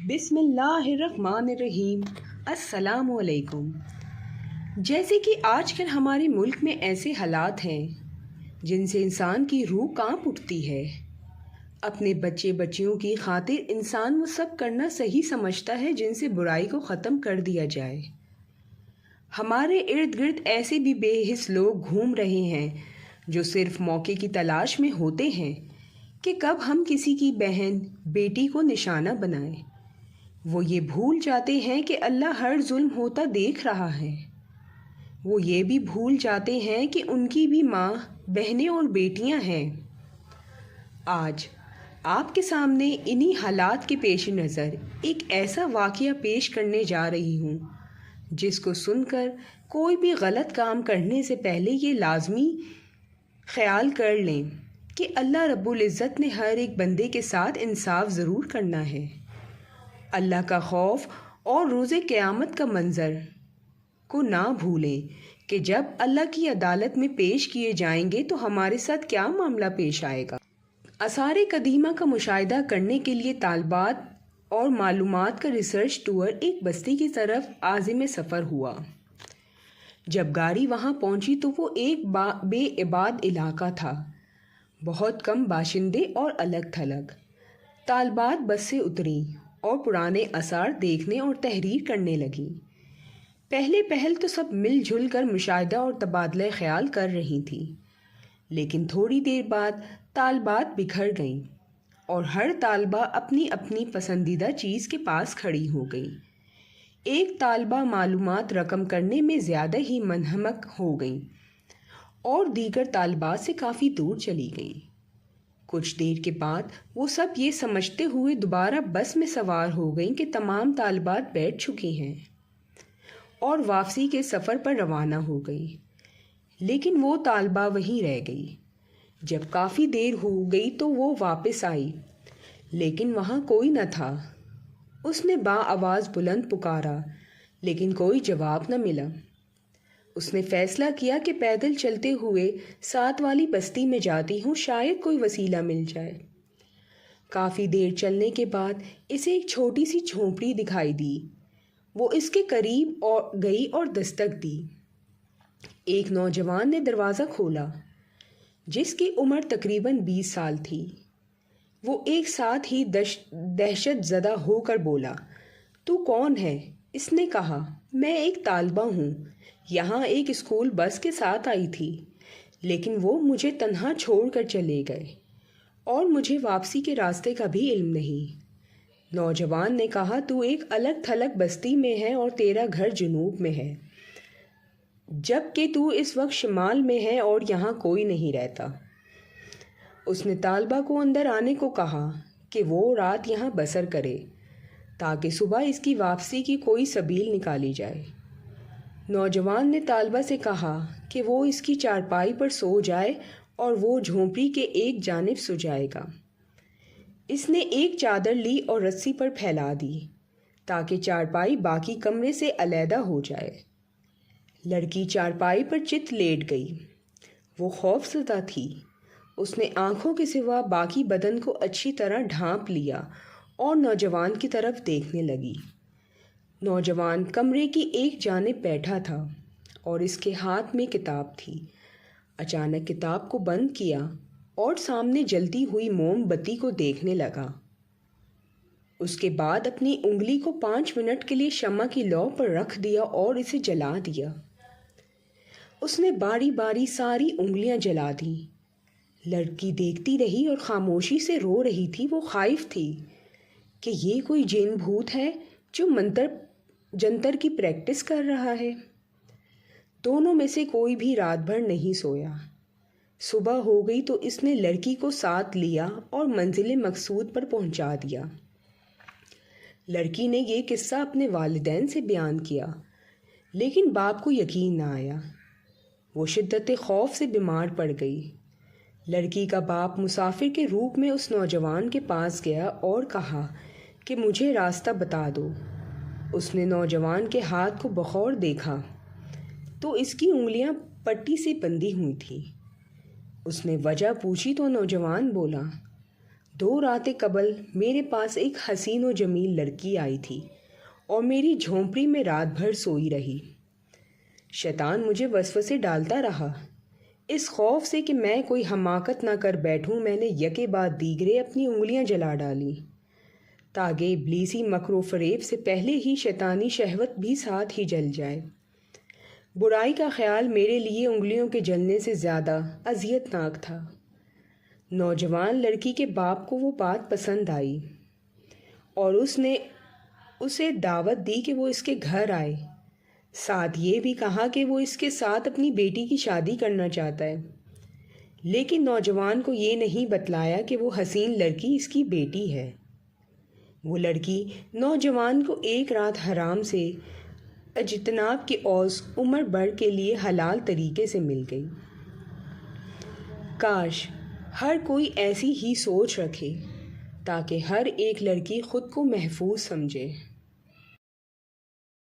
بسم اللہ الرحمن الرحیم۔ السلام علیکم۔ جیسے کہ آج کل ہمارے ملک میں ایسے حالات ہیں جن سے انسان کی روح کانپ اٹھتی ہے۔ اپنے بچیوں کی خاطر انسان وہ سب کرنا صحیح سمجھتا ہے جن سے برائی کو ختم کر دیا جائے۔ ہمارے ارد گرد ایسے بھی بے حس لوگ گھوم رہے ہیں جو صرف موقع کی تلاش میں ہوتے ہیں کہ کب ہم کسی کی بہن بیٹی کو نشانہ بنائیں۔ وہ یہ بھول جاتے ہیں کہ اللہ ہر ظلم ہوتا دیکھ رہا ہے۔ وہ یہ بھی بھول جاتے ہیں کہ ان کی بھی ماں، بہنیں اور بیٹیاں ہیں۔ آج آپ کے سامنے انہی حالات کے پیش نظر ایک ایسا واقعہ پیش کرنے جا رہی ہوں جس کو سن کر کوئی بھی غلط کام کرنے سے پہلے یہ لازمی خیال کر لیں کہ اللہ رب العزت نے ہر ایک بندے کے ساتھ انصاف ضرور کرنا ہے۔ اللہ کا خوف اور روز قیامت کا منظر کو نہ بھولیں کہ جب اللہ کی عدالت میں پیش کیے جائیں گے تو ہمارے ساتھ کیا معاملہ پیش آئے گا۔ آثار قدیمہ کا مشاہدہ کرنے کے لیے طالبات اور معلومات کا ریسرچ ٹور ایک بستی کی طرف عازم سفر ہوا۔ جب گاڑی وہاں پہنچی تو وہ ایک بے آباد علاقہ تھا، بہت کم باشندے اور الگ تھلگ۔ طالبات بس سے اتریں اور پرانے آثار دیکھنے اور تحریر کرنے لگیں۔ پہل تو سب مل جل کر مشاہدہ اور تبادلہ خیال کر رہی تھیں، لیکن تھوڑی دیر بعد طالبات بکھر گئیں اور ہر طالبہ اپنی اپنی پسندیدہ چیز کے پاس کھڑی ہو گئی۔ ایک طالبہ معلومات رقم کرنے میں زیادہ ہی منہمک ہو گئی اور دیگر طالبات سے کافی دور چلی گئی۔ کچھ دیر کے بعد وہ سب یہ سمجھتے ہوئے دوبارہ بس میں سوار ہو گئیں کہ تمام طالبات بیٹھ چکی ہیں اور واپسی کے سفر پر روانہ ہو گئی، لیکن وہ طالبہ وہیں رہ گئی۔ جب کافی دیر ہو گئی تو وہ واپس آئی، لیکن وہاں کوئی نہ تھا۔ اس نے آواز بلند پکارا، لیکن کوئی جواب نہ ملا۔ اس نے فیصلہ کیا کہ پیدل چلتے ہوئے ساتھ والی بستی میں جاتی ہوں، شاید کوئی وسیلہ مل جائے۔ کافی دیر چلنے کے بعد اسے ایک چھوٹی سی جھونپڑی دکھائی دی۔ وہ اس کے قریب گئی اور دستک دی۔ ایک نوجوان نے دروازہ کھولا جس کی عمر تقریباً 20 سال تھی۔ وہ ایک ساتھ ہی دہشت زدہ ہو کر بولا، "تو کون ہے؟" اس نے کہا، "میں ایک طالبہ ہوں، یہاں ایک اسکول بس کے ساتھ آئی تھی، لیکن وہ مجھے تنہا چھوڑ کر چلے گئے اور مجھے واپسی کے راستے کا بھی علم نہیں۔" نوجوان نے کہا، "تو ایک الگ تھلگ بستی میں ہے اور تیرا گھر جنوب میں ہے، جبکہ تو اس وقت شمال میں ہے اور یہاں کوئی نہیں رہتا۔" اس نے طالبہ کو اندر آنے کو کہا کہ وہ رات یہاں بسر کرے تاکہ صبح اس کی واپسی کی کوئی سبیل نکالی جائے۔ نوجوان نے طالبہ سے کہا کہ وہ اس کی چارپائی پر سو جائے اور وہ جھونپڑی کے ایک جانب سو جائے گا۔ اس نے ایک چادر لی اور رسی پر پھیلا دی تاکہ چارپائی باقی کمرے سے علیحدہ ہو جائے۔ لڑکی چارپائی پر چت لیٹ گئی۔ وہ خوف زدہ تھی۔ اس نے آنکھوں کے سوا باقی بدن کو اچھی طرح ڈھانپ لیا اور نوجوان کی طرف دیکھنے لگی۔ نوجوان کمرے کی ایک جانب بیٹھا تھا اور اس کے ہاتھ میں کتاب تھی۔ اچانک کتاب کو بند کیا اور سامنے جلتی ہوئی موم بتی کو دیکھنے لگا۔ اس کے بعد اپنی انگلی کو 5 منٹ کے لیے شمع کی لو پر رکھ دیا اور اسے جلا دیا۔ اس نے باری باری ساری انگلیاں جلا دیں۔ لڑکی دیکھتی رہی اور خاموشی سے رو رہی تھی۔ وہ خائف تھی کہ یہ کوئی جن بھوت ہے جو منتر جنتر کی پریکٹس کر رہا ہے۔ دونوں میں سے کوئی بھی رات بھر نہیں سویا۔ صبح ہو گئی تو اس نے لڑکی کو ساتھ لیا اور منزل مقصود پر پہنچا دیا۔ لڑکی نے یہ قصہ اپنے والدین سے بیان کیا، لیکن باپ کو یقین نہ آیا۔ وہ شدت خوف سے بیمار پڑ گئی۔ لڑکی کا باپ مسافر کے روپ میں اس نوجوان کے پاس گیا اور کہا کہ مجھے راستہ بتا دو۔ اس نے نوجوان کے ہاتھ کو بخور دیکھا تو اس کی انگلیاں پٹی سے بندھی ہوئی تھیں۔ اس نے وجہ پوچھی تو نوجوان بولا، 2 راتیں قبل میرے پاس ایک حسین و جمیل لڑکی آئی تھی اور میری جھونپڑی میں رات بھر سوئی رہی۔ شیطان مجھے وسوسے ڈالتا رہا۔ اس خوف سے کہ میں کوئی حماقت نہ کر بیٹھوں، میں نے یکے بعد دیگرے اپنی انگلیاں جلا ڈالیں تاکہ ابلیسی مکر و فریب سے پہلے ہی شیطانی شہوت بھی ساتھ ہی جل جائے۔ برائی کا خیال میرے لیے انگلیوں کے جلنے سے زیادہ اذیت ناک تھا۔ نوجوان لڑکی کے باپ کو وہ بات پسند آئی اور اس نے اسے دعوت دی کہ وہ اس کے گھر آئے، ساتھ یہ بھی کہا کہ وہ اس کے ساتھ اپنی بیٹی کی شادی کرنا چاہتا ہے، لیکن نوجوان کو یہ نہیں بتلایا کہ وہ حسین لڑکی اس کی بیٹی ہے۔ وہ لڑکی نوجوان کو ایک رات حرام سے اجتناب کے عوض عمر بھر کے لیے حلال طریقے سے مل گئی۔ کاش ہر کوئی ایسی ہی سوچ رکھے تاکہ ہر ایک لڑکی خود کو محفوظ سمجھے۔